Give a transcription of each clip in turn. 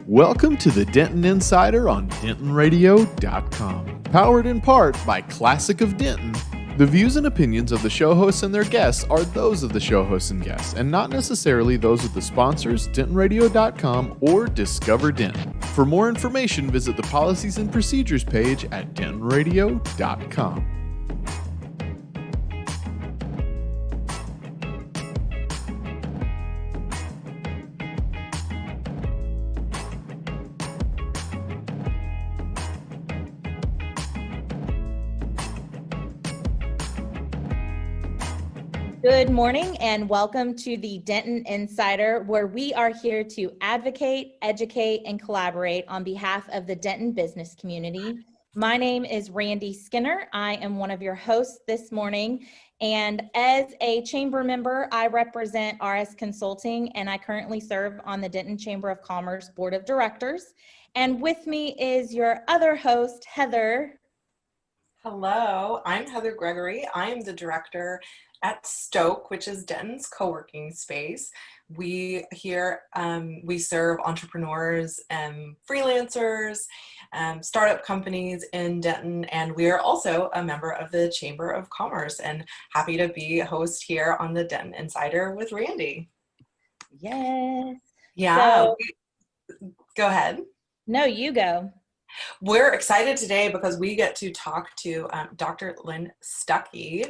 Welcome to the Denton Insider on DentonRadio.com. Powered in part by Classic of Denton, the views and opinions of the show hosts and their guests are those of the show hosts and guests, and not necessarily those of the sponsors, DentonRadio.com or Discover Denton. For more information, visit the Policies and Procedures page at DentonRadio.com. Good morning and welcome to the Denton Insider, where we are here to advocate, educate, and collaborate on behalf of the Denton business community. My name is Randy Skinner. I am one of your hosts this morning, and as a chamber member, I represent RS Consulting, and I currently serve on the Denton Chamber of Commerce Board of Directors. And with me is your other host, Heather. Hello, I'm Heather Gregory. I am the director at Stoke, which is Denton's co-working space. We here, we serve entrepreneurs and freelancers, startup companies in Denton, and we are also a member of the Chamber of Commerce, and happy to be a host here on the Denton Insider with Randy. Yes. Yeah, go ahead. No, you go. We're excited today because we get to talk to Dr. Lynn Stucky,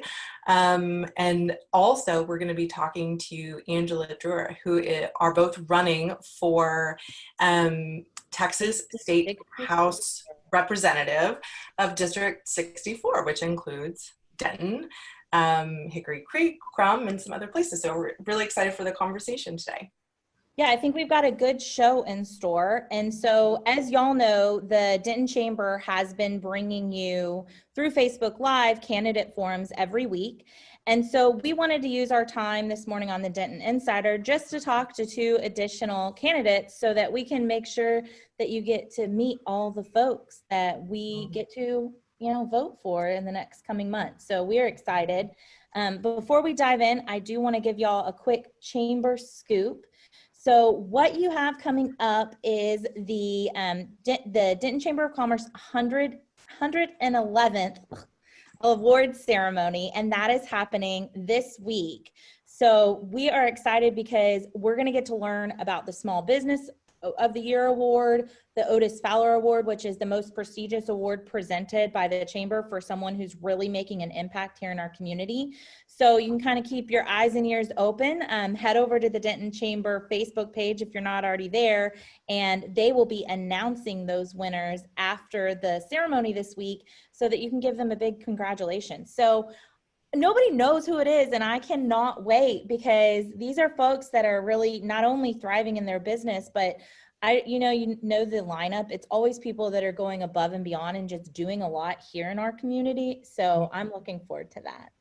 and also we're going to be talking to Angela Brewer, who are both running for Texas State House Representative of District 64, which includes Denton, Hickory Creek, Crum, and some other places. So we're really excited for the conversation today. Yeah, I think we've got a good show in store. And so, as y'all know, the Denton Chamber has been bringing you through Facebook Live candidate forums every week. And so we wanted to use our time this morning on the Denton Insider just to talk to two additional candidates so that we can make sure that you get to meet all the folks that we get to, vote for in the next coming months. So we're excited. But before we dive in, I do want to give y'all a quick chamber scoop. So what you have coming up is the Denton Chamber of Commerce 111th awards ceremony, and that is happening this week. So we are excited because we're going to get to learn about the Small Business of the Year Award, the Otis Fowler Award, which is the most prestigious award presented by the Chamber for someone who's really making an impact here in our community. So you can kind of keep your eyes and ears open. Head over to the Denton Chamber Facebook page if you're not already there, and they will be announcing those winners after the ceremony this week so that you can give them a big congratulations. So nobody knows who it is, and I cannot wait because these are folks that are really not only thriving in their business, but you know the lineup. It's always people that are going above and beyond and just doing a lot here in our community. So I'm looking forward to that.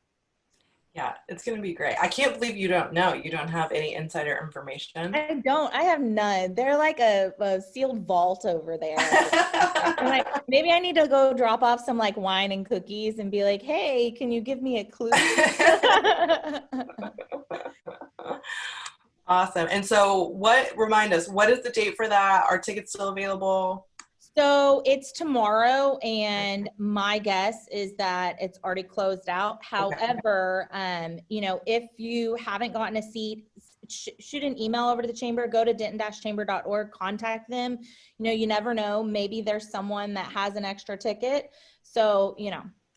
Yeah, it's going to be great. I can't believe you don't know. You don't have any insider information. I don't. I have none. They're like a sealed vault over there. I'm like, maybe I need to go drop off some like wine and cookies and be like, hey, can you give me a clue? Awesome. And so remind us, what is the date for that? Are tickets still available? So it's tomorrow, and my guess is that it's already closed out. However, if you haven't gotten a seat, shoot an email over to the chamber, go to denton-chamber.org, contact them. You never know. Maybe there's someone that has an extra ticket. So,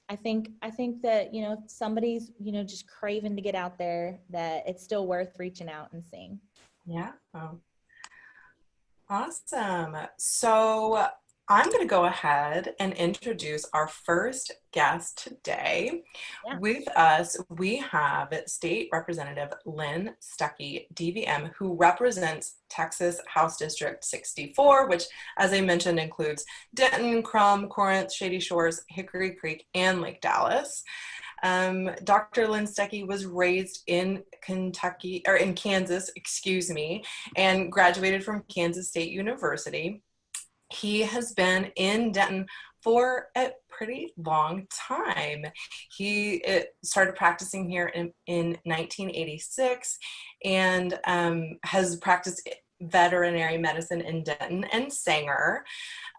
I think that, if somebody's, just craving to get out there, that it's still worth reaching out and seeing. Yeah. Awesome. So I'm going to go ahead and introduce our first guest today. Yeah. With us, we have State Representative Lynn Stucky, DVM, who represents Texas House District 64, which, as I mentioned, includes Denton, Crum, Corinth, Shady Shores, Hickory Creek, and Lake Dallas. Dr. Lynn Stucky was raised in Kansas, and graduated from Kansas State University. He has been in Denton for a pretty long time. He started practicing here in 1986 and has practiced veterinary medicine in Denton and Sanger.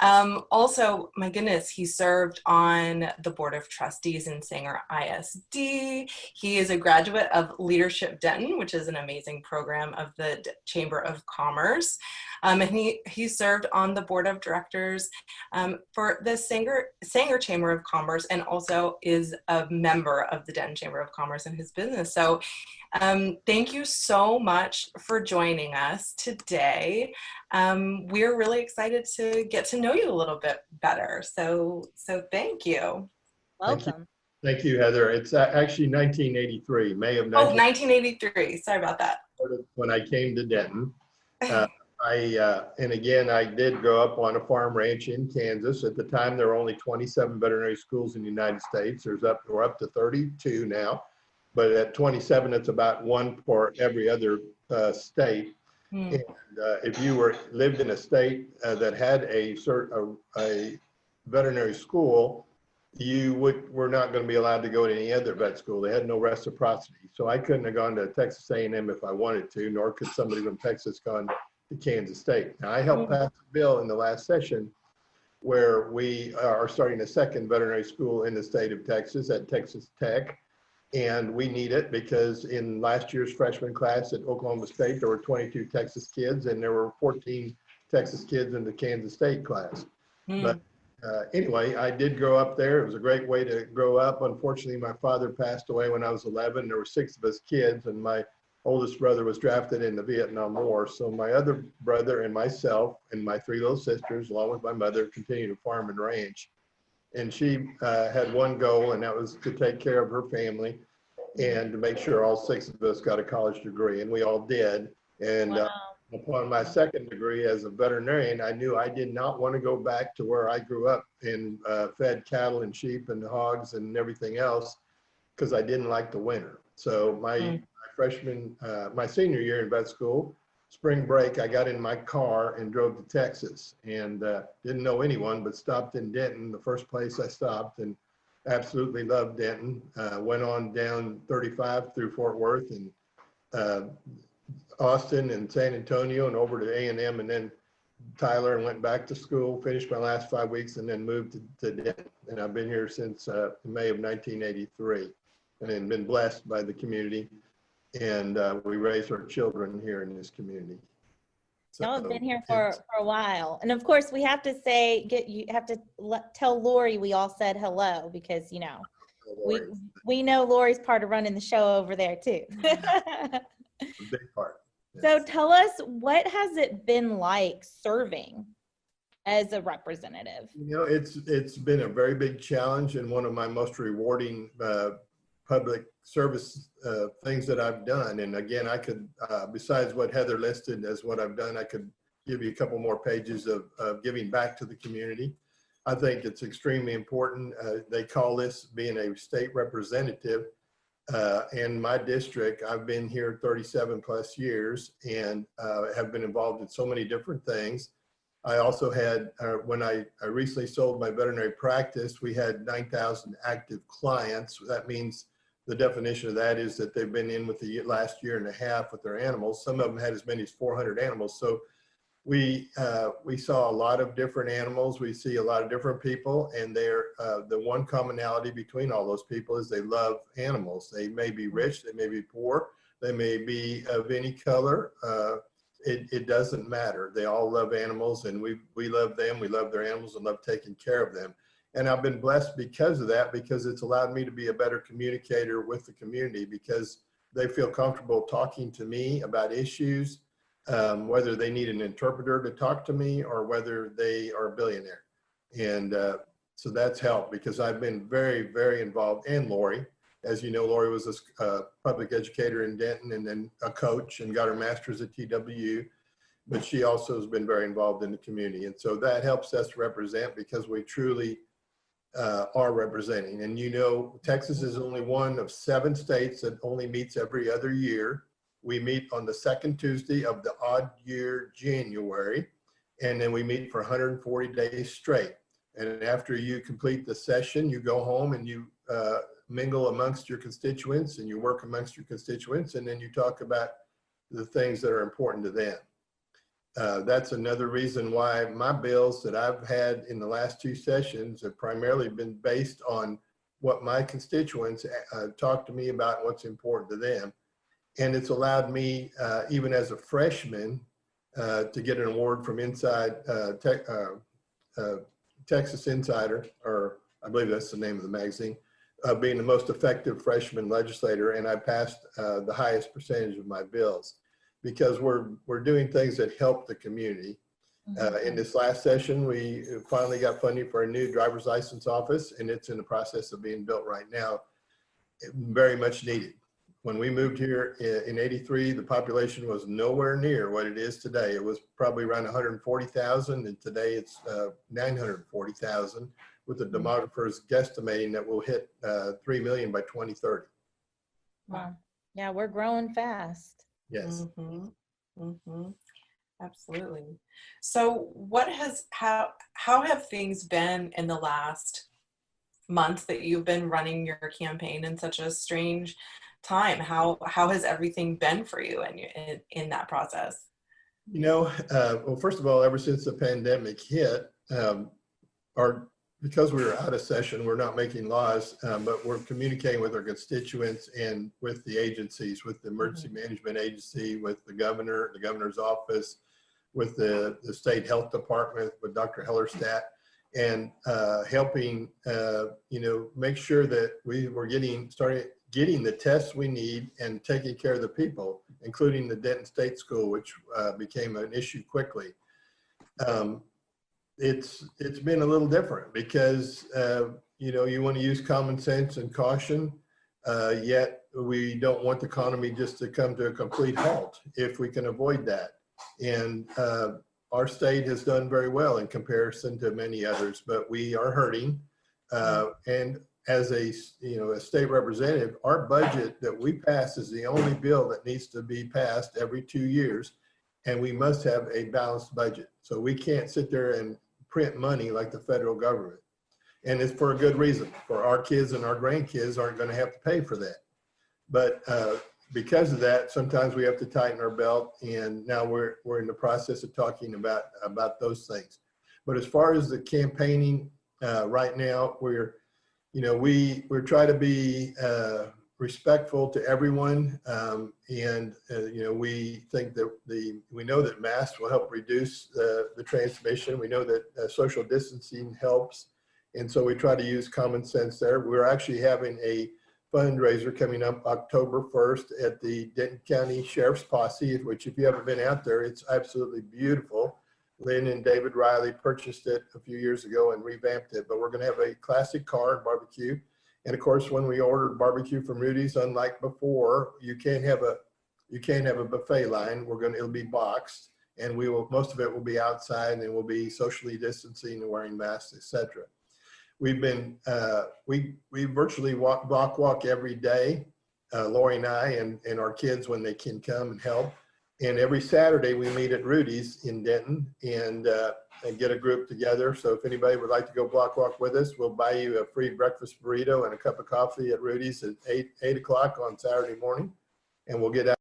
Also, my goodness, he served on the board of trustees in Sanger ISD. He is a graduate of Leadership Denton, which is an amazing program of the Chamber of Commerce. And he served on the board of directors for the Sanger Chamber of Commerce, and also is a member of the Denton Chamber of Commerce in his business. So thank you so much for joining us today. We're really excited to get to know you a little bit better. So thank you. Welcome. Thank you, Heather. It's actually 1983, May of 1983. Sorry about that. When I came to Denton. And again, I did grow up on a farm ranch in Kansas. At the time, there were only 27 veterinary schools in the United States. We're up to 32 now. But at 27, it's about one for every other state. And if you lived in a state that had a veterinary school, you were not going to be allowed to go to any other vet school. They had no reciprocity. So I couldn't have gone to Texas A&M if I wanted to, nor could somebody from Texas gone to Kansas State. Now, I helped pass a bill in the last session where we are starting a second veterinary school in the state of Texas at Texas Tech. And we need it because in last year's freshman class at Oklahoma State, there were 22 Texas kids, and there were 14 Texas kids in the Kansas State class. But anyway, I did grow up there. It was a great way to grow up. Unfortunately, my father passed away when I was 11. There were 6 of us kids, and my oldest brother was drafted in the Vietnam War. So my other brother and myself and my 3 little sisters, along with my mother, continued to farm and ranch. And she had one goal, and that was to take care of her family and to make sure all 6 of us got a college degree, and we all did. And upon my second degree as a veterinarian, I knew I did not want to go back to where I grew up and fed cattle and sheep and hogs and everything else, because I didn't like the winter. So my senior year in vet school, spring break, I got in my car and drove to Texas, and didn't know anyone, but stopped in Denton, the first place I stopped, and absolutely loved Denton. Went on down 35 through Fort Worth and Austin and San Antonio and over to A&M, and then Tyler, and went back to school, finished my last 5 weeks, and then moved to Denton. And I've been here since May of 1983, and been blessed by the community. And we raise our children here in this community. So Y'all have been here for a while. And of course, we have to say, you have to tell Lori we all said hello, because, you know, we know Lori's part of running the show over there too. A big part. Yes. So tell us, what has it been like serving as a representative? You know, it's been a very big challenge and one of my most rewarding public service things that I've done. And again, I could, besides what Heather listed as what I've done, I could give you a couple more pages of giving back to the community. I think it's extremely important. They call this being a state representative. In my district, I've been here 37 plus years and have been involved in so many different things. I also had, when I recently sold my veterinary practice, we had 9,000 active clients. That means the definition of that is that they've been in with the last year and a half with their animals. Some of them had as many as 400 animals. So we saw a lot of different animals. We see a lot of different people, and they're the one commonality between all those people is they love animals. They may be rich, they may be poor, they may be of any color. It doesn't matter. They all love animals, and we love them. We love their animals and love taking care of them. And I've been blessed because of that, because it's allowed me to be a better communicator with the community, because they feel comfortable talking to me about issues, whether they need an interpreter to talk to me or whether they are a billionaire. And so that's helped, because I've been very, very involved. And Lori, as you know, Lori was a public educator in Denton and then a coach and got her master's at TWU. But she also has been very involved in the community. And so that helps us represent, because we truly are representing. And you know, Texas is only one of 7 states that only meets every other year. We meet on the second Tuesday of the odd year, January, and then we meet for 140 days straight. And after you complete the session, you go home and you mingle amongst your constituents and you work amongst your constituents, and then you talk about the things that are important to them. that's another reason why my bills that I've had in the last 2 sessions have primarily been based on what my constituents talk to me about, what's important to them. And it's allowed me, even as a freshman, to get an award from Texas Insider, or I believe that's the name of the magazine, being the most effective freshman legislator, and I passed the highest percentage of my bills because we're doing things that help the community. In this last session, we finally got funding for a new driver's license office, and it's in the process of being built right now. Very much needed. When we moved here in '83, the population was nowhere near what it is today. It was probably around 140,000, and today it's 940,000, with the demographers guesstimating that we'll hit 3 million by 2030. Wow. Yeah, we're growing fast. Yes. Absolutely. So how have things been in the last month that you've been running your campaign in such a strange time? How has everything been for you in that process? You know, well, first of all, ever since the pandemic hit, because we were out of session, we're not making laws, but we're communicating with our constituents and with the agencies, with the emergency management agency, with the governor, the governor's office, with the state health department, with Dr. Hellerstadt, and helping, you know, make sure that we were started getting the tests we need and taking care of the people, including the Denton State School, which became an issue quickly. It's been a little different because, you know, you want to use common sense and caution, yet we don't want the economy just to come to a complete halt if we can avoid that. And our state has done very well in comparison to many others, but we are hurting. And as a state representative, our budget that we pass is the only bill that needs to be passed every 2 years, and we must have a balanced budget. So we can't sit there and print money like the federal government. And it's for a good reason. For our kids and our grandkids aren't going to have to pay for that. But because of that, sometimes we have to tighten our belt, and now we're in the process of talking about those things. But as far as the campaigning right now, we're trying to be respectful to everyone, and you know, we think that we know that masks will help reduce the transmission. We know that social distancing helps, and so we try to use common sense there. We're actually having a fundraiser coming up October 1st at the Denton County Sheriff's Posse, which if you haven't been out there, it's absolutely beautiful. Lynn and David Riley purchased it a few years ago and revamped it, but we're going to have a classic car and barbecue. And of course, when we ordered barbecue from Rudy's, unlike before, you can't have a buffet line. It'll be boxed, and most of it will be outside, and we'll be socially distancing and wearing masks, etc. We've been we virtually block walk every day, Lori and I, and our kids when they can come and help. And every Saturday we meet at Rudy's in Denton and get a group together. So if anybody would like to go block walk with us, we'll buy you a free breakfast burrito and a cup of coffee at Rudy's at 8 o'clock on Saturday morning. And we'll get out.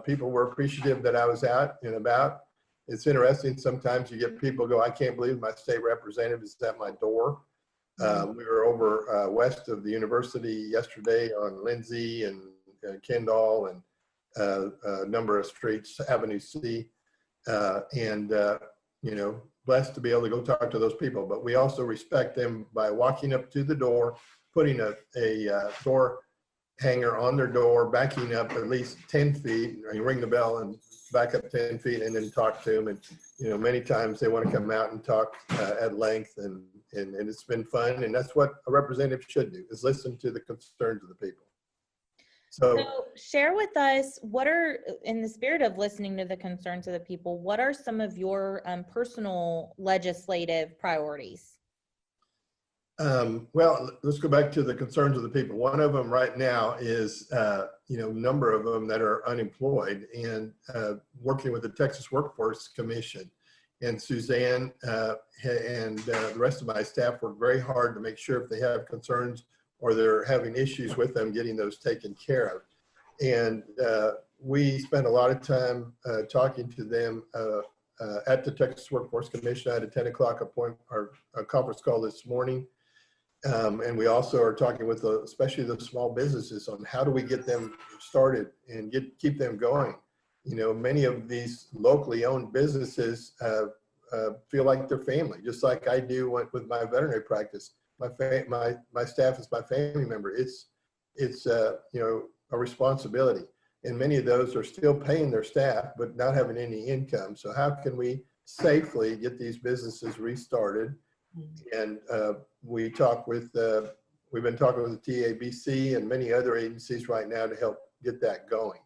People were appreciative that I was out and about. It's interesting. Sometimes you get people go, I can't believe my state representative is at my door. We were over west of the university yesterday on Lindsay and Kendall and a number of streets, Avenue C, and you know, blessed to be able to go talk to those people. But we also respect them by walking up to the door, putting a door hanger on their door, backing up at least 10 feet, or you ring the bell and back up 10 feet and then talk to them. And, you know, many times they want to come out and talk at length, and it's been fun. And that's what a representative should do, is listen to the concerns of the people. So share with us, what are, in the spirit of listening to the concerns of the people, what are some of your personal legislative priorities? Well, let's go back to the concerns of the people. One of them right now is, you know, number of them that are unemployed, and working with the Texas Workforce Commission. And Suzanne and the rest of my staff work very hard to make sure if they have concerns or they're having issues with them, getting those taken care of. And we spent a lot of time talking to them at the Texas Workforce Commission. I had a 10 o'clock a conference call this morning. And we also are talking with especially the small businesses on how do we get them started and keep them going. You know, many of these locally owned businesses feel like they're family, just like I do with my veterinary practice. My staff is my family member. It's you know, a responsibility. And many of those are still paying their staff, but not having any income. So how can we safely get these businesses restarted? And we've been talking with the TABC and many other agencies right now to help get that going.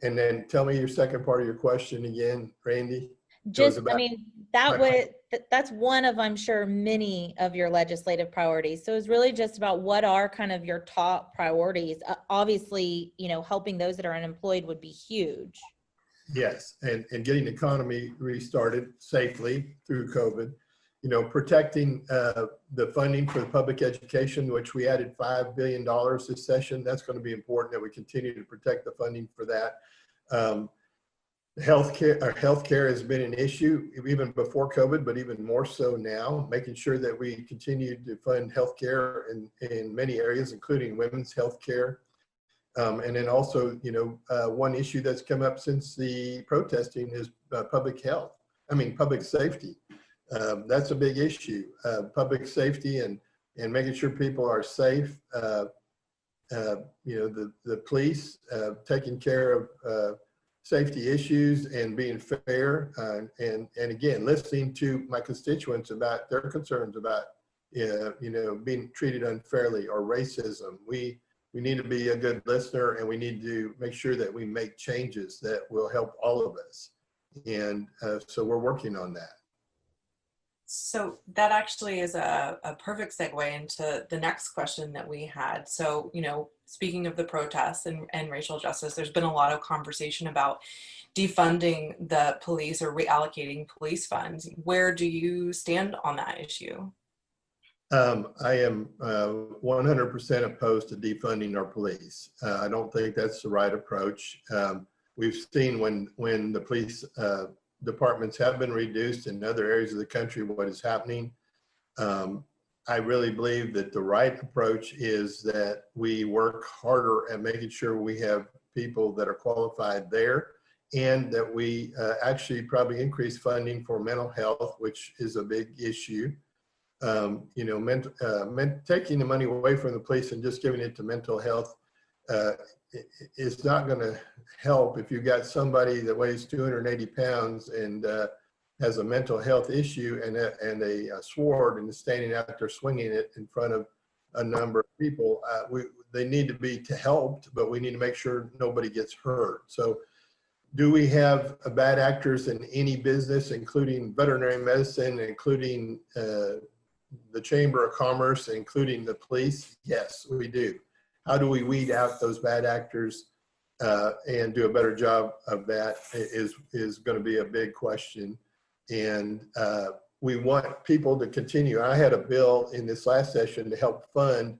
And then tell me your second part of your question again, Randy. Just, I mean, that's one of, I'm sure, many of your legislative priorities. So it's really just about what are kind of your top priorities. Obviously, you know, helping those that are unemployed would be huge. Yes, and getting the economy restarted safely through COVID. You know, protecting the funding for the public education, which we added $5 billion this session. That's going to be important that we continue to protect the funding for that. Healthcare has been an issue even before COVID, but even more so now, making sure that we continue to fund healthcare in many areas, including women's healthcare. And then also, you know, one issue that's come up since the protesting is public safety. That's a big issue, public safety and making sure people are safe. You know, the police taking care of safety issues and being fair, and again, listening to my constituents about their concerns about, you know, being treated unfairly or racism. We need to be a good listener, and we need to make sure that we make changes that will help all of us. And so we're working on that. So that actually is a perfect segue into the next question that we had. So, you know, speaking of the protests and racial justice, there's been a lot of conversation about defunding the police or reallocating police funds. Where do you stand on that issue? I am 100% opposed to defunding our police. I don't think that's the right approach. We've seen when the police departments have been reduced in other areas of the country, what is happening. I really believe that the right approach is that we work harder at making sure we have people that are qualified there, and that we actually probably increase funding for mental health, which is a big issue. You know, taking the money away from the police and just giving it to mental health is not going to help if you've got somebody that weighs 280 pounds and has a mental health issue and a sword and is standing out there swinging it in front of a number of people. They need to be helped, but we need to make sure nobody gets hurt. So do we have bad actors in any business, including veterinary medicine, including the Chamber of Commerce, including the police? Yes, we do. How do we weed out those bad actors and do a better job of that is going to be a big question. And we want people to continue. I had a bill in this last session to help fund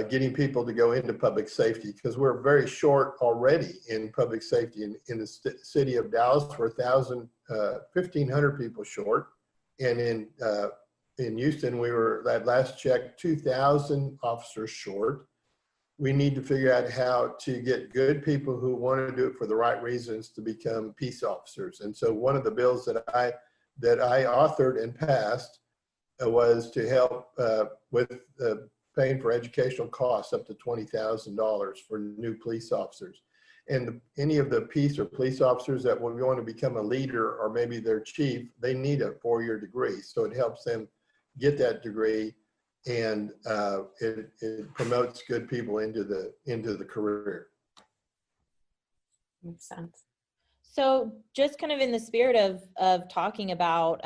getting people to go into public safety, because we're very short already in public safety. In the city of Dallas, we're 1,500 people short. And in Houston, we were, at last check, 2,000 officers short. We need to figure out how to get good people who want to do it for the right reasons to become peace officers. And so one of the bills that I authored and passed was to help with paying for educational costs up to $20,000 for new police officers. And any of the peace or police officers that will want to become a leader or maybe their chief, they need a 4-year degree. So it helps them get that degree, and it promotes good people into the career. Makes sense. So just kind of in the spirit of talking about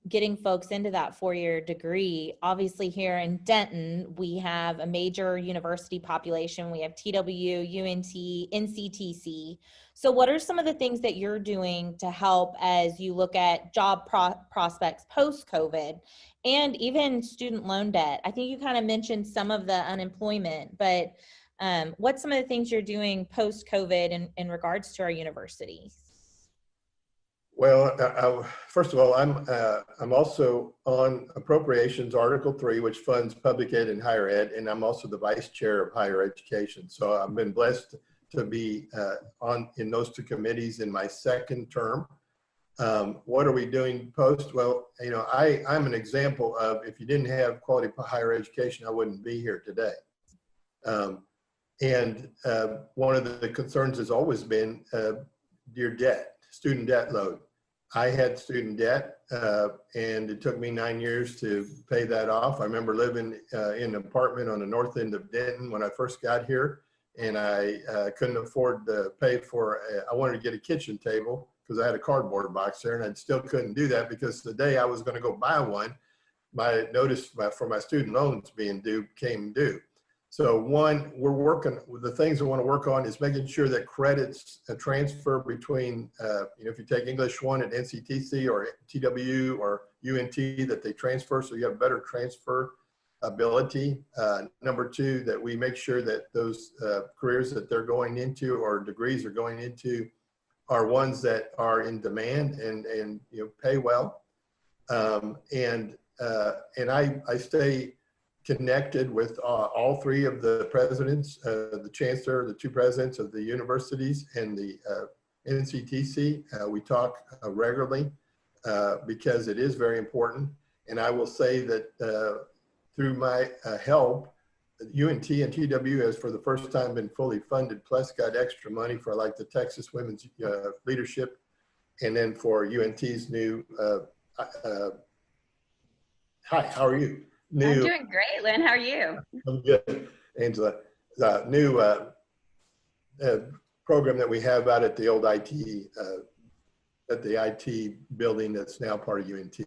getting folks into that 4-year degree, obviously here in Denton, we have a major university population. We have TW, UNT, NCTC. So what are some of the things that you're doing to help as you look at job prospects post-COVID and even student loan debt? I think you kind of mentioned some of the unemployment, but What's some of the things you're doing post-COVID in regards to our universities? Well, first of all, I'm also on Appropriations Article 3, which funds public ed and higher ed, and I'm also the vice chair of higher education. So I've been blessed to be in those two committees in my second term. What are we doing post? Well, you know, I'm an example of, if you didn't have quality higher education, I wouldn't be here today. One of the concerns has always been your debt, student debt load. I had student debt, and it took me 9 years to pay that off. I remember living in an apartment on the north end of Denton when I first got here, and I couldn't afford to pay for, I wanted to get a kitchen table because I had a cardboard box there, and I still couldn't do that because the day I was going to go buy one, my notice for my student loans being due came due. So one, we're working with the things I want to work on is making sure that credits transfer between, you know, if you take English 1 at NCTC or TW or UNT, that they transfer so you have better transfer ability. Number 2, that we make sure that those careers that they're going into or degrees are going into are ones that are in demand and you know, pay well. And I stay connected with all 3 of the presidents, the chancellor, the 2 presidents of the universities, and the NCTC. We talk regularly because it is very important. And I will say that through my help, UNT and TW has for the first time been fully funded, plus got extra money for like the Texas Women's Leadership, and then for UNT's new, hi, how are you? I'm doing great, Lynn. How are you? I'm good, Angela. The new program that we have out at the old IT, at the IT building that's now part of UNT.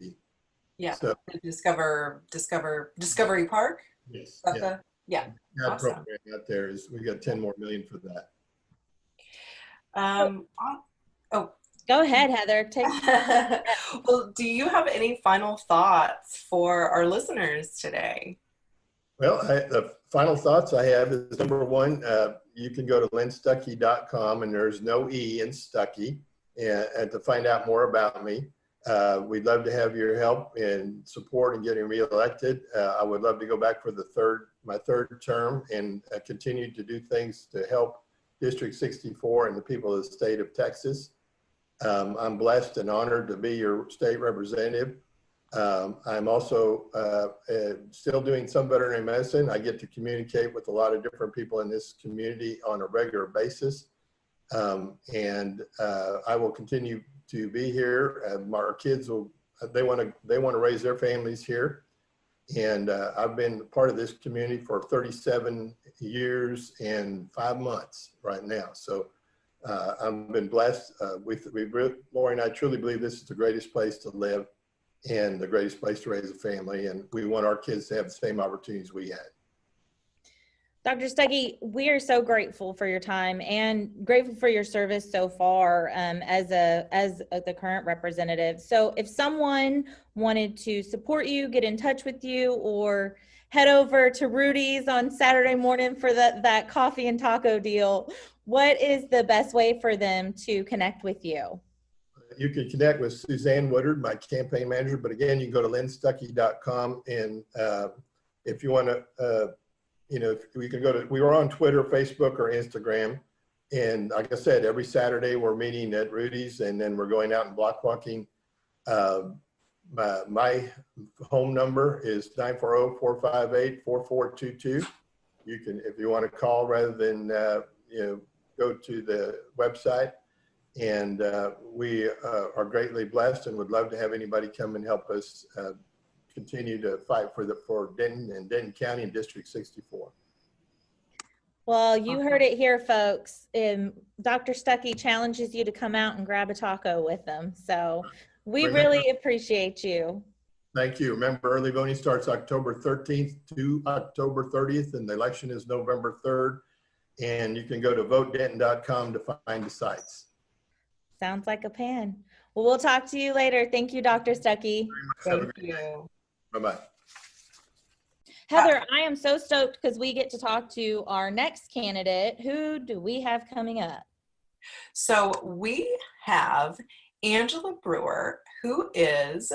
Yeah, so, the Discovery Park. Yes. Yeah. That Awesome. program out there is, we got 10 more million for that. Go ahead, Heather. Well, do you have any final thoughts for our listeners today? Well, the final thoughts I have is, number 1, you can go to lynnstucky.com, and there's no E in Stuckey, and to find out more about me. We'd love to have your help and support in getting reelected. I would love to go back for my third term and continue to do things to help District 64 and the people of the state of Texas. I'm blessed and honored to be your state representative. I'm also still doing some veterinary medicine. I get to communicate with a lot of different people in this community on a regular basis. And I will continue to be here. Our kids they want to raise their families here. And I've been part of this community for 37 years and 5 months right now. So I've been blessed. Lori and I truly believe this is the greatest place to live and the greatest place to raise a family. And we want our kids to have the same opportunities we had. Dr. Stuckey, we are so grateful for your time and grateful for your service so far as the current representative. So if someone wanted to support you, get in touch with you, or head over to Rudy's on Saturday morning for that coffee and taco deal, what is the best way for them to connect with you? You can connect with Suzanne Woodard, my campaign manager, but again, you can go to lynnstucky.com, and if you want to, you know, we are on Twitter, Facebook, or Instagram. And like I said, every Saturday we're meeting at Rudy's, and then we're going out and block walking. My home number is 940-458-4422. You can, if you want to call rather than, you know, go to the website. And we are greatly blessed and would love to have anybody come and help us continue to fight for Denton and Denton County and District 64. Well, you heard it here, folks. Dr. Stuckey challenges you to come out and grab a taco with them. So we really appreciate you. Thank you. Remember, early voting starts October 13th to October 30th, and the election is November 3rd. And you can go to votedenton.com to find the sites. Sounds like a plan. Well, we'll talk to you later. Thank you, Dr. Stuckey. Thank you. Bye-bye. Heather, I am so stoked because we get to talk to our next candidate. Who do we have coming up? So we have Angela Brewer, who is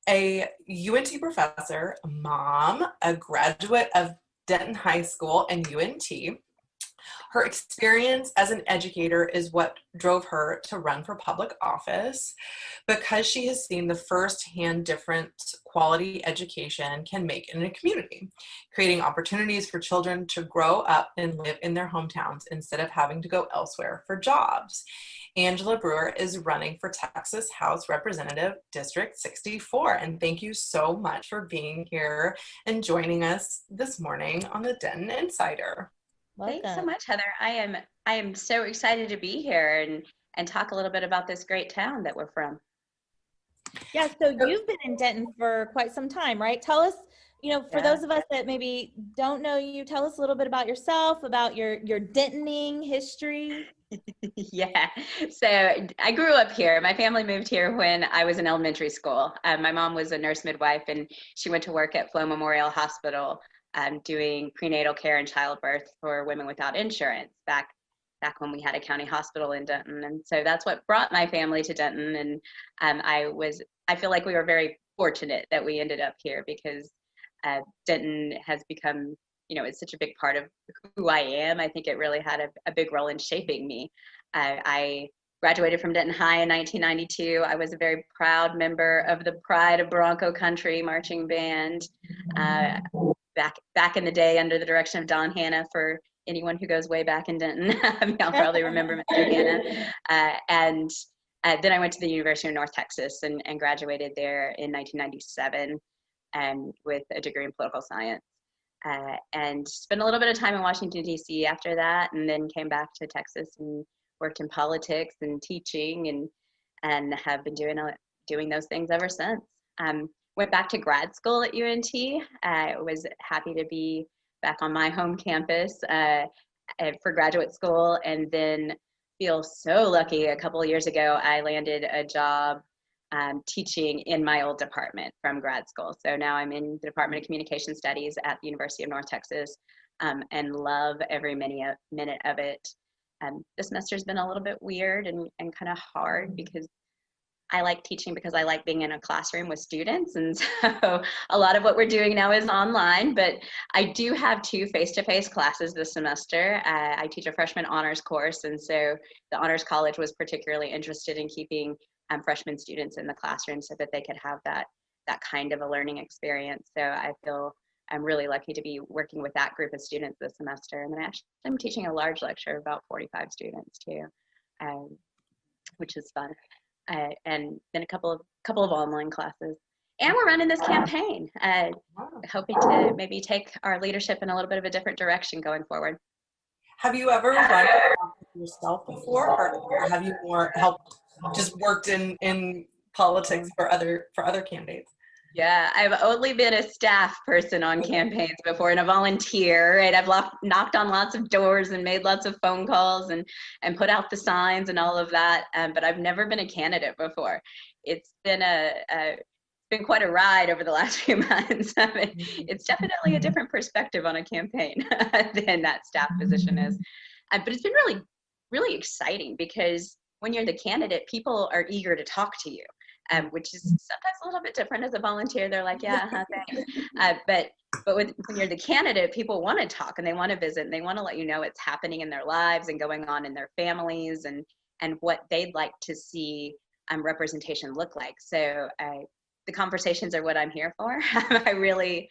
a UNT professor, mom, a graduate of Denton High School and UNT. Her experience as an educator is what drove her to run for public office, because she has seen the firsthand difference quality education can make in a community, creating opportunities for children to grow up and live in their hometowns instead of having to go elsewhere for jobs. Angela Brewer is running for Texas House Representative District 64. And thank you so much for being here and joining us this morning on the Denton Insider. Welcome. Thanks so much, Heather. I am so excited to be here and talk a little bit about this great town that we're from. Yeah, so you've been in Denton for quite some time, right? Tell us, for those of us that maybe don't know you, tell us a little bit about yourself, about your Dentoning history. Yeah, so I grew up here. My family moved here when I was in elementary school. My mom was a nurse midwife, and she went to work at Flo Memorial Hospital doing prenatal care and childbirth for women without insurance back when we had a county hospital in Denton. And so that's what brought my family to Denton. And I feel like we were very fortunate that we ended up here, because Denton has become, it's such a big part of who I am. I think it really had a big role in shaping me. I graduated from Denton High in 1992. I was a very proud member of the Pride of Bronco Country marching band back in the day, under the direction of Don Hanna. For anyone who goes way back in Denton, y'all probably remember Mr. Hanna. And then I went to the University of North Texas and graduated there in 1997 with a degree in political science. And spent a little bit of time in Washington, D.C. after that, and then came back to Texas and worked in politics and teaching and have been doing those things ever since. Went back to grad school at UNT. I was happy to be back on my home campus for graduate school, and then feel so lucky. A couple of years ago, I landed a job teaching in my old department from grad school. So now I'm in the Department of Communication Studies at the University of North Texas, and love every minute of it. This semester's been a little bit weird and kind of hard, because I like teaching because I like being in a classroom with students. And so a lot of what we're doing now is online, but I do have 2 face-to-face classes this semester. I teach a freshman honors course. And so the Honors College was particularly interested in keeping freshman students in the classroom so that they could have that kind of a learning experience. So I feel I'm really lucky to be working with that group of students this semester. And then I'm teaching a large lecture of about 45 students too, which is fun. And then a couple of online classes. And we're running this campaign, hoping to maybe take our leadership in a little bit of a different direction going forward. Have you ever run yourself before, or have you more just worked in politics for other candidates? Yeah, I've only been a staff person on campaigns before, and a volunteer, and I've knocked on lots of doors and made lots of phone calls and put out the signs and all of that, but I've never been a candidate before. It's been been quite a ride over the last few months. I mean, it's definitely a different perspective on a campaign than that staff position is, but it's been really, really exciting, because when you're the candidate, people are eager to talk to you. Which is sometimes a little bit different as a volunteer. They're like, yeah, thanks. But when you're the candidate, people want to talk and they want to visit and they want to let you know what's happening in their lives and going on in their families and what they'd like to see representation look like. So the conversations are what I'm here for. I really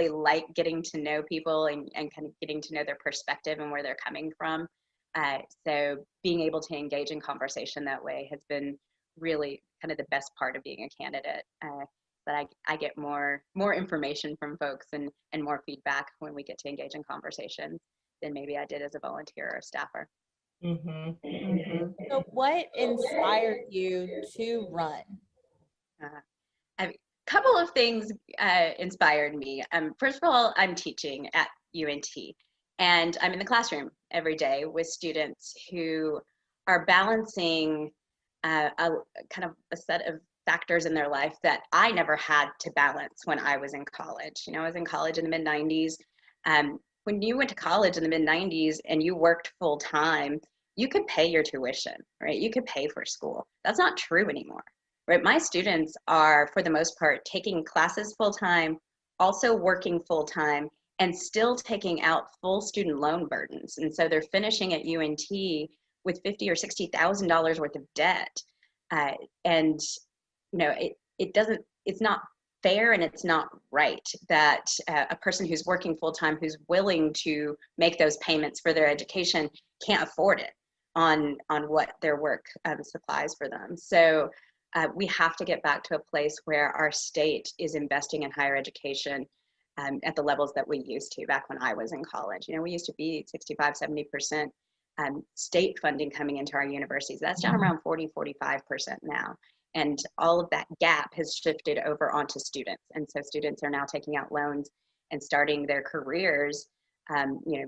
like getting to know people and kind of getting to know their perspective and where they're coming from. So being able to engage in conversation that way has been really kind of the best part of being a candidate. But I get more information from folks and more feedback when we get to engage in conversations than maybe I did as a volunteer or a staffer. Mm-hmm. Mm-hmm. So what inspired you to run? A couple of things inspired me. First of all, I'm teaching at UNT, and I'm in the classroom every day with students who are balancing a kind of a set of factors in their life that I never had to balance when I was in college. You know, I was in college in the mid 90s. When you went to college in the mid 90s and you worked full time, you could pay your tuition, right? You could pay for school. That's not true anymore, right? My students are, for the most part, taking classes full time, also working full time, and still taking out full student loan burdens. And so they're finishing at UNT with $50,000 or $60,000 worth of debt. And you know, it's not fair and it's not right that a person who's working full time, who's willing to make those payments for their education, can't afford it on what their work supplies for them. So we have to get back to a place where our state is investing in higher education at the levels that we used to back when I was in college. You know, we used to be 65, 70% state funding coming into our universities. That's down around 40, 45% now. And all of that gap has shifted over onto students. And so students are now taking out loans and starting their careers, you know,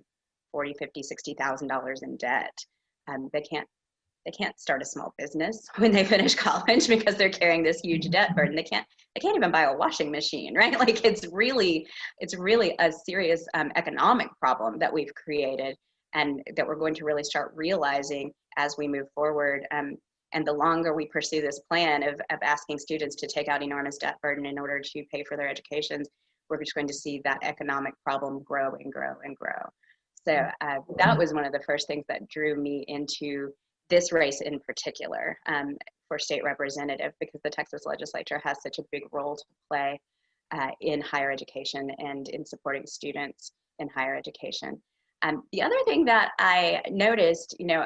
$40, $50, $60,000 in debt. They can't start a small business when they finish college because they're carrying this huge debt burden. They can't even buy a washing machine, right? Like it's really a serious economic problem that we've created and that we're going to really start realizing as we move forward. And the longer we pursue this plan of asking students to take out enormous debt burden in order to pay for their educations, we're just going to see that economic problem grow and grow and grow. So that was one of the first things that drew me into this race in particular for state representative, because the Texas legislature has such a big role to play in higher education and in supporting students in higher education. The other thing that I noticed, you know,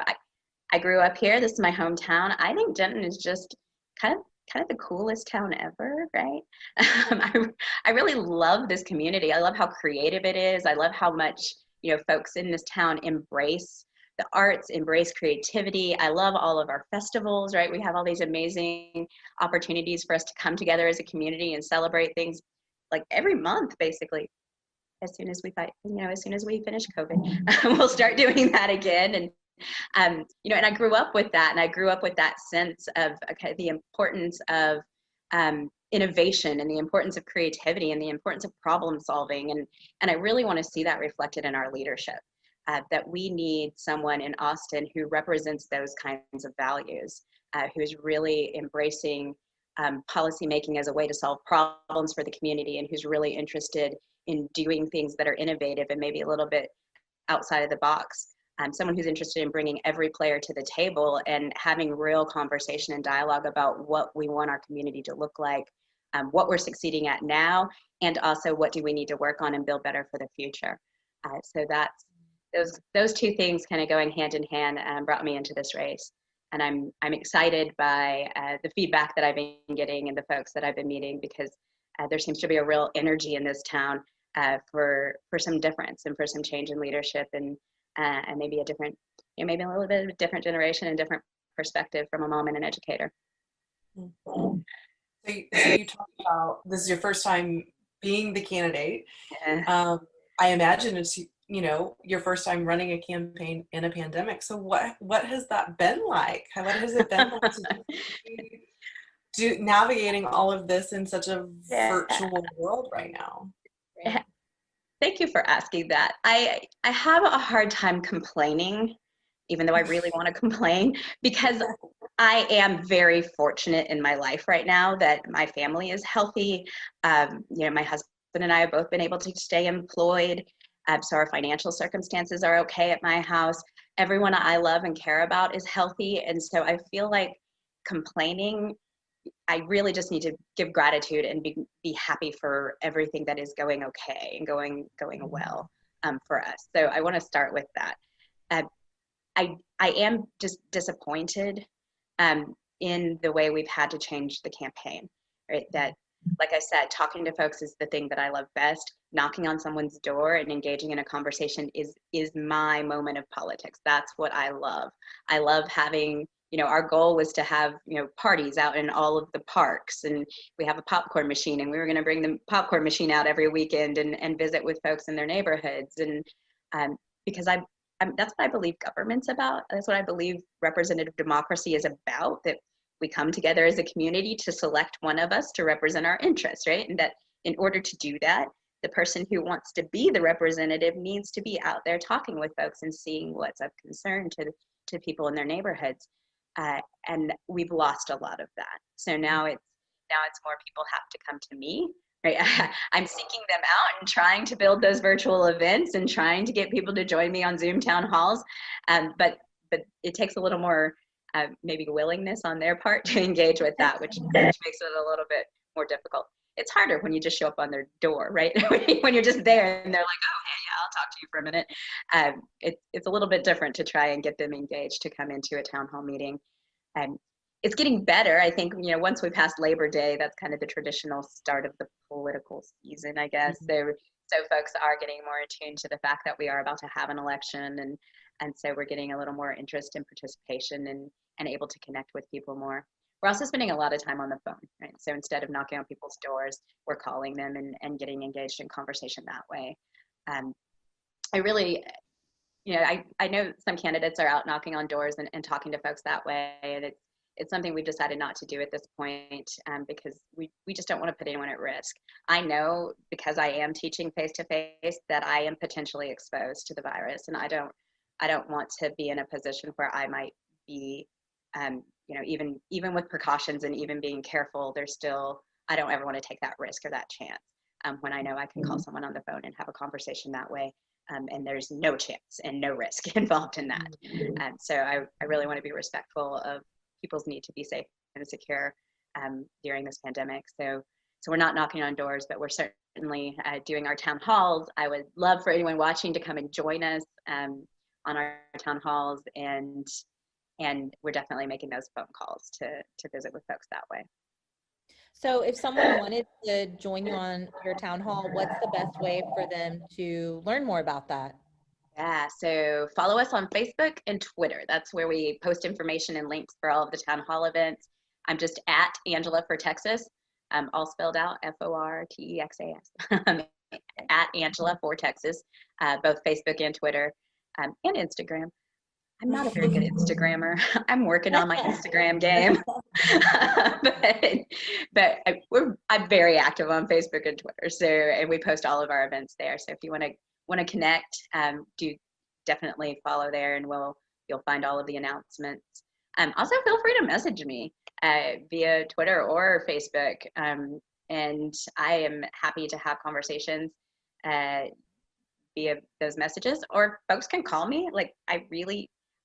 I grew up here. This is my hometown. I think Denton is just kind of the coolest town ever, right? I really love this community. I love how creative it is. I love how much, you know, folks in this town embrace the arts, embrace creativity. I love all of our festivals, right? We have all these amazing opportunities for us to come together as a community and celebrate things like every month, basically. As soon as we finish COVID, we'll start doing that again. And you know, and I grew up with that, and I grew up with that sense of the importance of innovation and the importance of creativity and the importance of problem solving, and I really want to see that reflected in our leadership. That we need someone in Austin who represents those kinds of values, who is really embracing policymaking as a way to solve problems for the community, and who's really interested in doing things that are innovative and maybe a little bit outside of the box. Someone who's interested in bringing every player to the table and having real conversation and dialogue about what we want our community to look like, what we're succeeding at now, and also what do we need to work on and build better for the future. So that's those two things kind of going hand in hand brought me into this race. And I'm excited by the feedback that I've been getting and the folks that I've been meeting, because there seems to be a real energy in this town for some difference and for some change in leadership and maybe a different, you know, maybe a little bit of a different generation and different perspective from a mom and an educator. So you talked about this is your first time being the candidate. I imagine it's, you know, your first time running a campaign in a pandemic. So what has that been like? What has it been like to navigating all of this in such a virtual world right now? Thank you for asking that. I have a hard time complaining, even though I really want to complain, because I am very fortunate in my life right now that my family is healthy. You know, my husband and I have both been able to stay employed. So our financial circumstances are okay at my house. Everyone I love and care about is healthy. And so I feel like complaining, I really just need to give gratitude and be happy for everything that is going okay and going well for us. So I want to start with that. I am just disappointed in the way we've had to change the campaign, right? That, like I said, talking to folks is the thing that I love best. Knocking on someone's door and engaging in a conversation is my moment of politics. That's what I love. I love having, you know, our goal was to have, you know, parties out in all of the parks, and we have a popcorn machine, and we were going to bring the popcorn machine out every weekend and visit with folks in their neighborhoods. And because that's what I believe government's about. That's what I believe representative democracy is about, that we come together as a community to select one of us to represent our interests, right? And that in order to do that, the person who wants to be the representative needs to be out there talking with folks and seeing what's of concern to people in their neighborhoods. And we've lost a lot of that. So now it's more people have to come to me, right? I'm seeking them out and trying to build those virtual events and trying to get people to join me on Zoom town halls. But it takes a little more maybe willingness on their part to engage with that, which makes it a little bit more difficult. It's harder when you just show up on their door, right? When you're just there and they're like, oh, hey, yeah, I'll talk to you for a minute. It's a little bit different to try and get them engaged to come into a town hall meeting. It's getting better. I think, once we pass Labor Day, that's kind of the traditional start of the political season, I guess. Mm-hmm. So folks are getting more attuned to the fact that we are about to have an election. And so we're getting a little more interest in participation and able to connect with people more. We're also spending a lot of time on the phone, right? So instead of knocking on people's doors, we're calling them and getting engaged in conversation that way. I really, I know some candidates are out knocking on doors and talking to folks that way. And it's something we've decided not to do at this point because we just don't want to put anyone at risk. I know because I am teaching face-to-face that I am potentially exposed to the virus. And I don't want to be in a position where I might be, even with precautions and even being careful, I don't ever want to take that risk or that chance when I know I can call someone on the phone and have a conversation that way. And there's no chance and no risk involved in that. So I really want to be respectful of people's need to be safe and secure during this pandemic. So we're not knocking on doors, but we're certainly doing our town halls. I would love for anyone watching to come and join us on our town halls, and we're definitely making those phone calls to visit with folks that way. So if someone wanted to join you on your town hall, what's the best way for them to learn more about that? Yeah, so follow us on Facebook and Twitter. That's where we post information and links for all of the town hall events. I'm just at Angela for Texas, all spelled out, FORTEXAS, at Angela for Texas, both Facebook and Twitter, and Instagram. I'm not a very good Instagrammer. I'm working on my Instagram game, but I'm very active on Facebook and Twitter. And we post all of our events there. So if you want to connect, do definitely follow there, and you'll find all of the announcements. Also, feel free to message me via Twitter or Facebook, and I am happy to have conversations via those messages. Or folks can call me.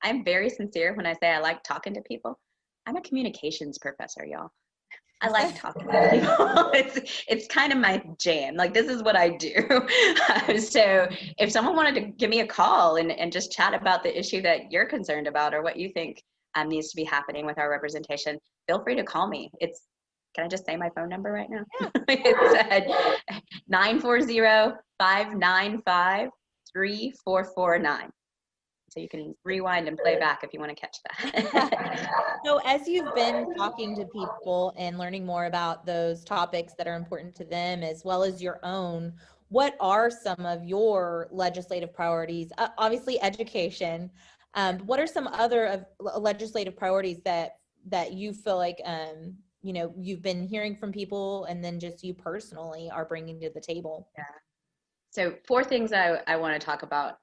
I'm very sincere when I say I like talking to people. I'm a communications professor, y'all. I like talking to people. It's kind of my jam. This is what I do. So if someone wanted to give me a call and just chat about the issue that you're concerned about or what you think needs to be happening with our representation, feel free to call me. Can I just say my phone number right now? Yeah. It's 940-595-3449. So you can rewind and play back if you want to catch that. So as you've been talking to people and learning more about those topics that are important to them as well as your own, what are some of your legislative priorities? Obviously education. What are some other legislative priorities that you feel like you've been hearing from people and then just you personally are bringing to the table? Yeah. So 4 things I want to talk about.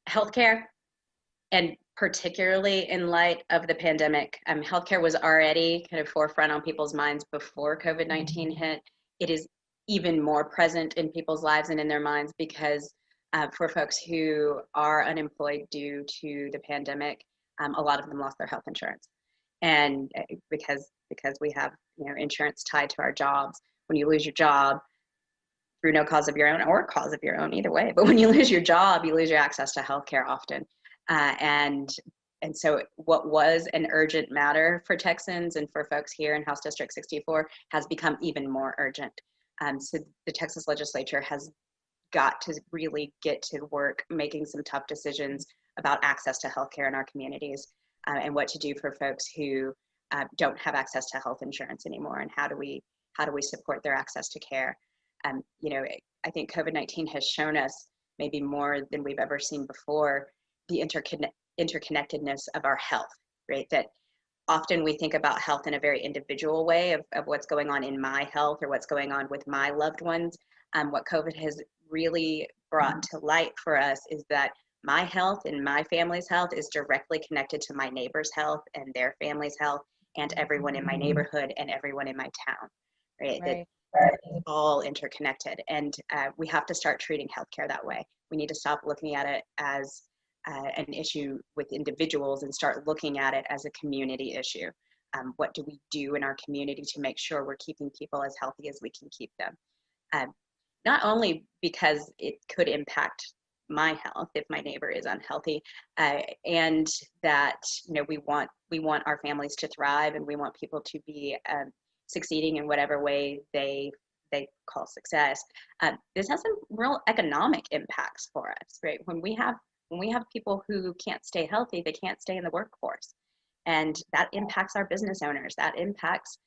Healthcare, and particularly in light of the pandemic, healthcare was already kind of forefront on people's minds before COVID-19 hit. It is even more present in people's lives and in their minds because for folks who are unemployed due to the pandemic, a lot of them lost their health insurance. And because we have insurance tied to our jobs, when you lose your job, through no cause of your own or cause of your own, either way. But when you lose your job, you lose your access to healthcare often. And so what was an urgent matter for Texans and for folks here in House District 64 has become even more urgent. So the Texas legislature has got to really get to work making some tough decisions about access to healthcare in our communities and what to do for folks who don't have access to health insurance anymore, and how do we support their access to care. I think COVID-19 has shown us maybe more than we've ever seen before the interconnectedness of our health, right? That often we think about health in a very individual way of what's going on in my health or what's going on with my loved ones. What COVID has really brought to light for us is that my health and my family's health is directly connected to my neighbor's health and their family's health and everyone in my neighborhood and everyone in my town, right? Right. That it's all interconnected, and we have to start treating healthcare that way. We need to stop looking at it as an issue with individuals and start looking at it as a community issue. What do we do in our community to make sure we're keeping people as healthy as we can keep them? Not only because it could impact my health if my neighbor is unhealthy, and that we want our families to thrive, and we want people to be succeeding in whatever way they call success. This has some real economic impacts for us, right? When we have people who can't stay healthy, they can't stay in the workforce, and that impacts our business owners. That impacts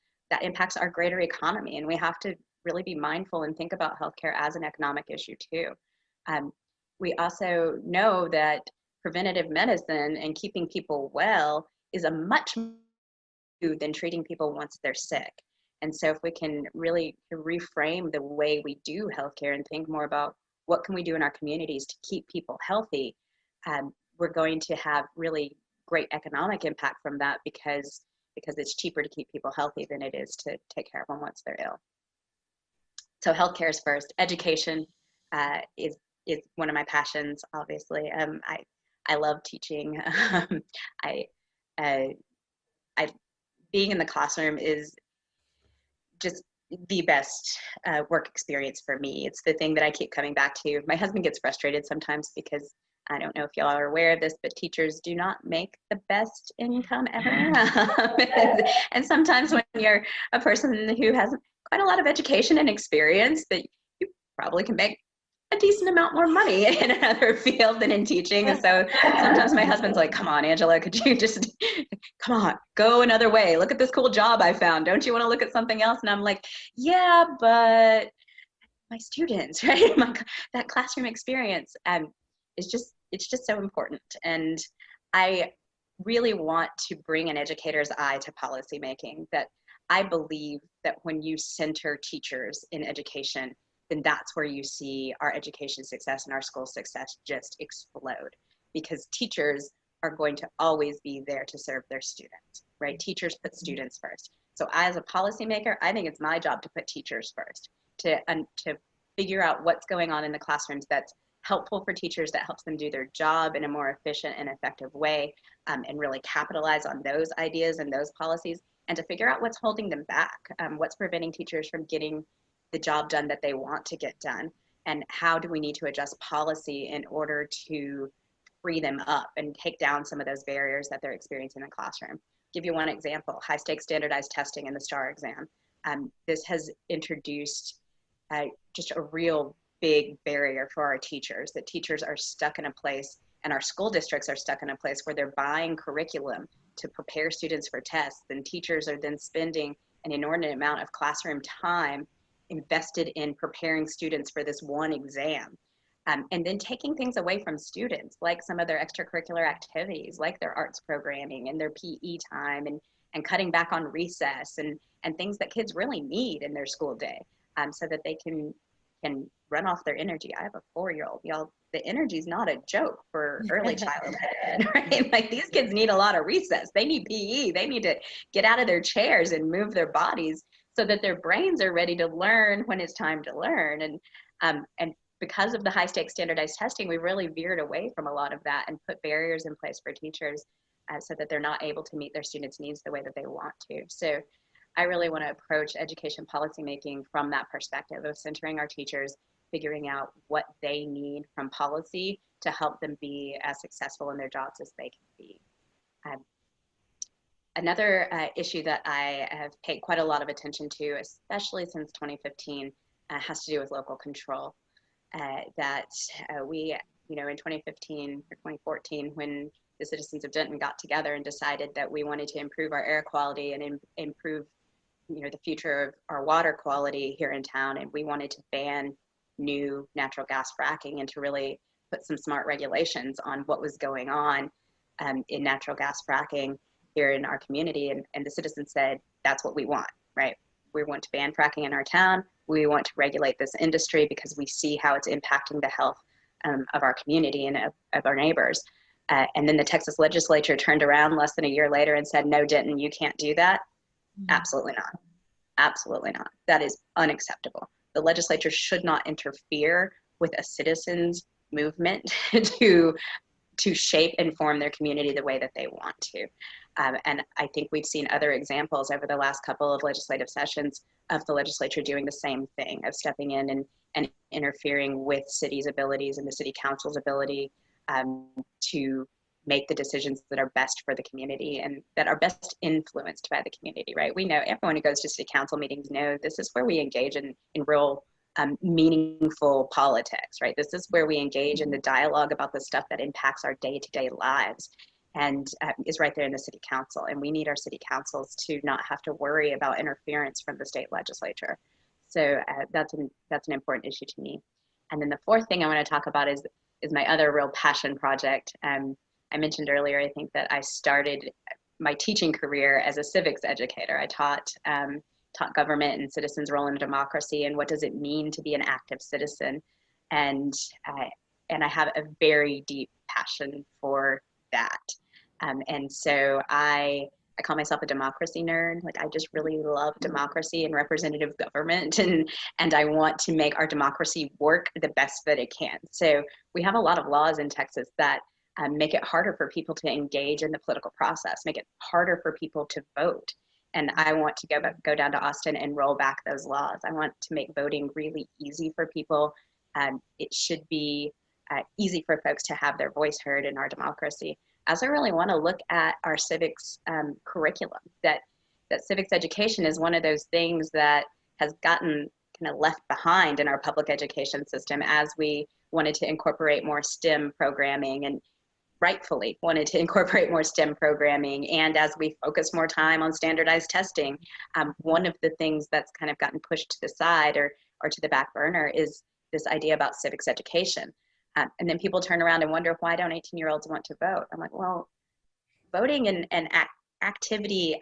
our greater economy, and we have to really be mindful and think about healthcare as an economic issue too. We also know that preventative medicine and keeping people well is a much more than treating people once they're sick. And so if we can really reframe the way we do healthcare and think more about what can we do in our communities to keep people healthy, we're going to have really great economic impact from that because it's cheaper to keep people healthy than it is to take care of them once they're ill. So healthcare is first. Education is one of my passions, obviously. I love teaching. Being in the classroom is just the best work experience for me. It's the thing that I keep coming back to. My husband gets frustrated sometimes because I don't know if y'all are aware of this, but teachers do not make the best income ever. And sometimes when you're a person who has quite a lot of education and experience, that you probably can make a decent amount more money in another field than in teaching. And so sometimes my husband's like, come on, Angela, could you just, come on, go another way. Look at this cool job I found. Don't you want to look at something else? And I'm like, yeah, but my students, right? That classroom experience it's just so important. And I really want to bring an educator's eye to policymaking, that I believe that when you center teachers in education, then that's where you see our education success and our school success just explode, because teachers are going to always be there to serve their students, right? Teachers put students first. So as a policymaker, I think it's my job to put teachers first, to figure out what's going on in the classrooms that's helpful for teachers, that helps them do their job in a more efficient and effective way, and really capitalize on those ideas and those policies, and to figure out what's holding them back, what's preventing teachers from getting the job done that they want to get done, and how do we need to adjust policy in order to free them up and take down some of those barriers that they're experiencing in the classroom. Give you one example: high stakes standardized testing in the STAR exam. This has introduced just a real big barrier for our teachers, that teachers are stuck in a place, and our school districts are stuck in a place where they're buying curriculum to prepare students for tests, and teachers are then spending an inordinate amount of classroom time invested in preparing students for this one exam, and then taking things away from students, like some of their extracurricular activities, like their arts programming and their PE time, and cutting back on recess and things that kids really need in their school day, so that they can run off their energy. I have a 4-year-old, y'all. The energy is not a joke for early childhood, right? Like, these kids need a lot of recess. They need PE. They need to get out of their chairs and move their bodies so that their brains are ready to learn when it's time to learn. And because of the high stakes standardized testing, we really veered away from a lot of that and put barriers in place for teachers so that they're not able to meet their students' needs the way that they want to. So I really want to approach education policymaking from that perspective of centering our teachers, figuring out what they need from policy to help them be as successful in their jobs as they can be. Another issue that I have paid quite a lot of attention to, especially since 2015, has to do with local control. We, in 2015 or 2014, when the citizens of Denton got together and decided that we wanted to improve our air quality and improve the future of our water quality here in town, and we wanted to ban new natural gas fracking and to really put some smart regulations on what was going on in natural gas fracking. here in our community. And the citizens said, that's what we want, right? We want to ban fracking in our town. We want to regulate this industry because we see how it's impacting the health of our community and of our neighbors. And then the Texas legislature turned around less than a year later and said, no, Denton, you can't do that. Absolutely not. Absolutely not. That is unacceptable. The legislature should not interfere with a citizen's movement to shape and form their community the way that they want to. And I think we've seen other examples over the last couple of legislative sessions of the legislature doing the same thing, of stepping in and interfering with cities' abilities and the city council's ability to make the decisions that are best for the community and that are best influenced by the community, right? We know, everyone who goes to city council meetings know this is where we engage in real meaningful politics, right? This is where we engage in the dialogue about the stuff that impacts our day-to-day lives, and is right there in the city council. And we need our city councils to not have to worry about interference from the state legislature. So that's an important issue to me. And then the fourth thing I want to talk about is my other real passion project. I mentioned earlier, I think that I started my teaching career as a civics educator. I taught government and citizens' role in democracy and what does it mean to be an active citizen. And I have a very deep passion for that. And so I call myself a democracy nerd. Like, I just really love democracy and representative government, and I want to make our democracy work the best that it can. So we have a lot of laws in Texas that make it harder for people to engage in the political process, make it harder for people to vote. And I want to go down to Austin and roll back those laws. I want to make voting really easy for people. It should be easy for folks to have their voice heard in our democracy. I also really want to look at our civics curriculum, that civics education is one of those things that has gotten kind of left behind in our public education system as we wanted to incorporate more STEM programming, and rightfully wanted to incorporate more STEM programming. And as we focus more time on standardized testing, one of the things that's kind of gotten pushed to the side or to the back burner is this idea about civics education. And then people turn around and wonder, why don't 18-year-olds want to vote? I'm like, well, voting and activity,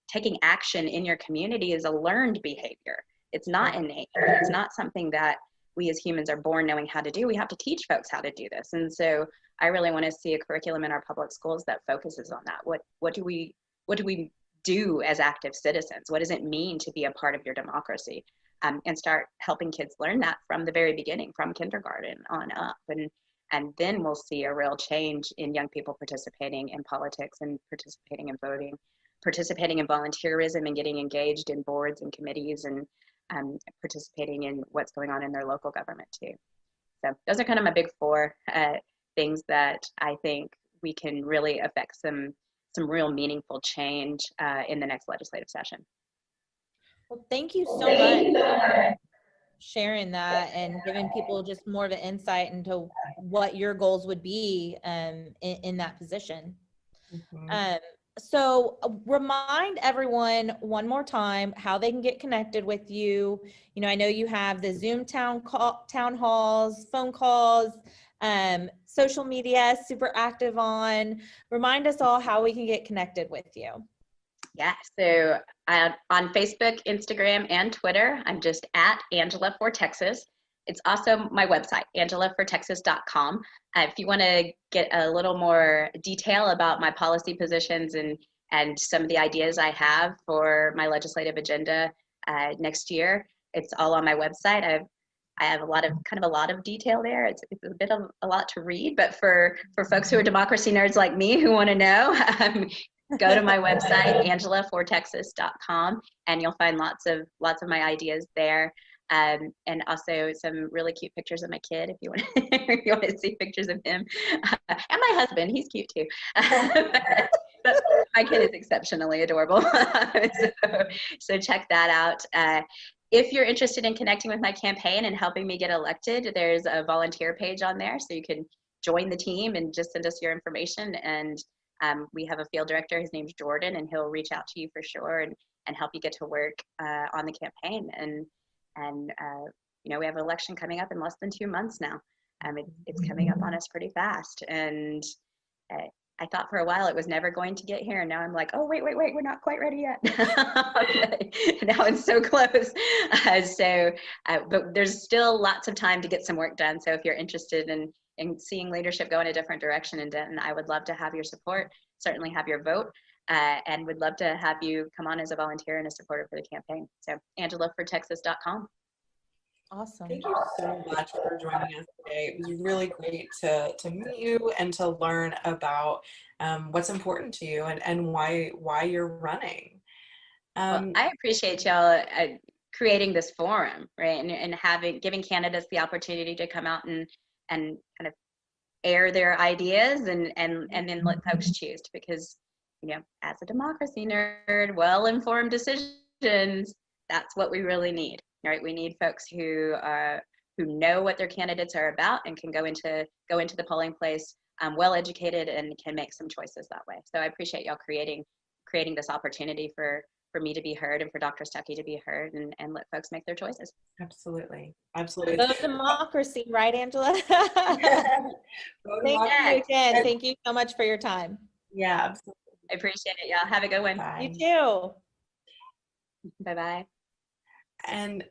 taking action in your community is a learned behavior. It's not innate. It's not something that we as humans are born knowing how to do. We have to teach folks how to do this. And so I really want to see a curriculum in our public schools that focuses on that. What do we do as active citizens? What does it mean to be a part of your democracy? And start helping kids learn that from the very beginning, from kindergarten on up. And then we'll see a real change in young people participating in politics and participating in voting, participating in volunteerism and getting engaged in boards and committees, and participating in what's going on in their local government too. So those are kind of my big four things that I think we can really affect some real meaningful change in the next legislative session. Well, thank you so much for sharing that and giving people just more of an insight into what your goals would be in that position. Mm-hmm. So remind everyone one more time how they can get connected with you. You know, I know you have the Zoom town halls, phone calls, social media, super active on. Remind us all how we can get connected with you. Yeah, so on Facebook, Instagram, and Twitter, I'm just at Angela for Texas. It's also my website, angelafortexas.com. If you want to get a little more detail about my policy positions and some of the ideas I have for my legislative agenda next year, it's all on my website. I have a lot of detail there. It's a bit of a lot to read, but for folks who are democracy nerds like me who want to know, go to my website, angelafortexas.com, and you'll find lots of my ideas there. And also some really cute pictures of my kid if you want if you want to see pictures of him, and my husband. He's cute too. But my kid is exceptionally adorable. So check that out. If you're interested in connecting with my campaign and helping me get elected, there's a volunteer page on there, so you can join the team and just send us your information. And we have a field director. His name's Jordan, and he'll reach out to you for sure and help you get to work on the campaign. And you know, we have an election coming up in less than 2 months now. It's coming up on us pretty fast, and I thought for a while it was never going to get here, and now I'm like, oh, wait, we're not quite ready yet. Okay. Now it's so close. But there's still lots of time to get some work done. So if you're interested in seeing leadership go in a different direction in Denton, I would love to have your support, certainly have your vote, and would love to have you come on as a volunteer and a supporter for the campaign. So angelafortexas.com. Awesome. Thank you so much for joining us today. It was really great to meet you and to learn about what's important to you and why you're running. Well, I appreciate y'all creating this forum, right? And giving candidates the opportunity to come out and kind of air their ideas and then let folks choose, because, you know, as a democracy nerd, well-informed decisions, that's what we really need. Right, we need folks who know what their candidates are about and can go into the polling place well educated and can make some choices that way. So I appreciate y'all creating this opportunity for me to be heard and for Dr. Stuckey to be heard and let folks make their choices. Absolutely. Vote democracy, right, Angela? Thank you again. Thank you so much for your time. Yeah, absolutely. I appreciate it, y'all. Have a good one. Bye. You too. Bye-bye. And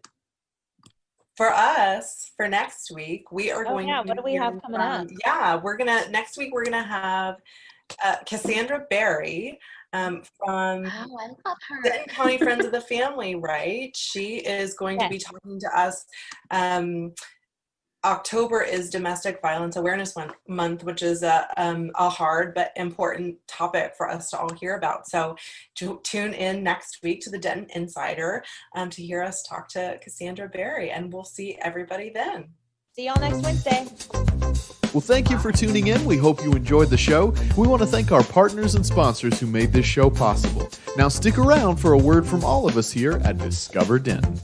for us, for next week, we are going to. What do we have coming up? Yeah, next week we're gonna have Cassandra Berry from I love her. Denton County Friends of the Family, right? She is going to be talking to us. October is Domestic Violence Awareness Month, which is a hard but important topic for us to all hear about. So tune in next week to the Denton Insider to hear us talk to Cassandra Berry, and we'll see everybody then. See y'all next Wednesday. Well, thank you for tuning in. We hope you enjoyed the show. We want to thank our partners and sponsors who made this show possible. Now stick around for a word from all of us here at Discover Denton.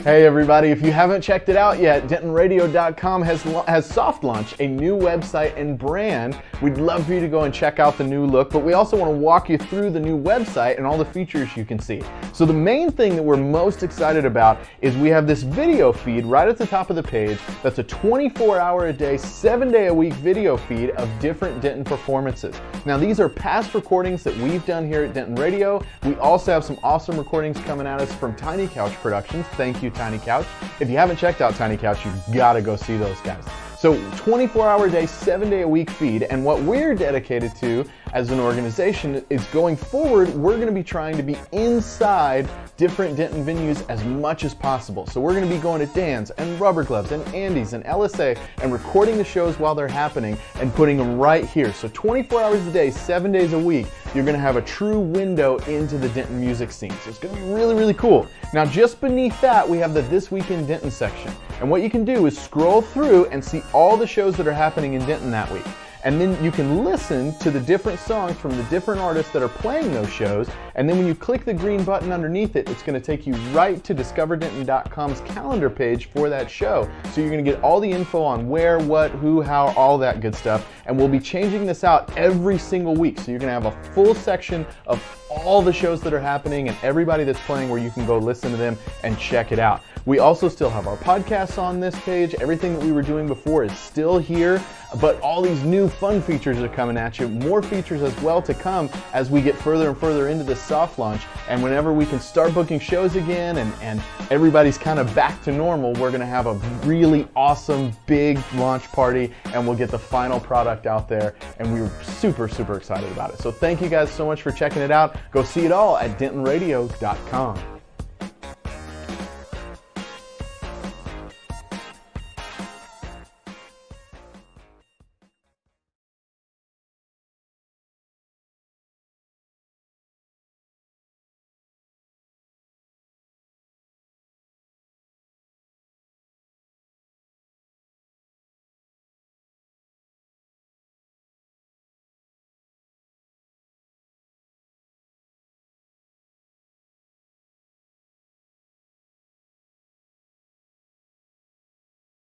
Hey everybody, if you haven't checked it out yet, DentonRadio.com has soft launched a new website and brand. We'd love for you to go and check out the new look, but we also want to walk you through the new website and all the features you can see. So the main thing that we're most excited about is we have this video feed right at the top of the page that's a 24-hour-a-day, 7-day-a-week video feed of different Denton performances. Now these are past recordings that we've done here at Denton Radio. We also have some awesome recordings coming at us from Tiny Couch Productions. Thank you, Tiny Couch. If you haven't checked out Tiny Couch, you've got to go see those guys. So 24-hour-a-day, 7-day-a-week feed, and what we're dedicated to as an organization is going forward, we're going to be trying to be inside different Denton venues as much as possible. So we're going to be going to Dan's and Rubber Gloves and Andy's and LSA and recording the shows while they're happening and putting them right here. So 24 hours a day, 7 days a week, you're going to have a true window into the Denton music scene. So it's going to be really, really cool. Now just beneath that, we have the This Week in Denton section. And what you can do is scroll through and see all the shows that are happening in Denton that week. And then you can listen to the different songs from the different artists that are playing those shows. And then when you click the green button underneath it, it's going to take you right to DiscoverDenton.com's calendar page for that show. So you're going to get all the info on where, what, who, how, all that good stuff. And we'll be changing this out every single week. So you're going to have a full section of all the shows that are happening and everybody that's playing where you can go listen to them and check it out. We also still have our podcasts on this page. Everything that we were doing before is still here, but all these new fun features are coming at you. More features as well to come as we get further and further into this soft launch. And whenever we can start booking shows again and everybody's kind of back to normal, we're going to have a really awesome big launch party and we'll get the final product out there. And we're super, super excited about it. So thank you guys so much for checking it out. Go see it all at DentonRadio.com.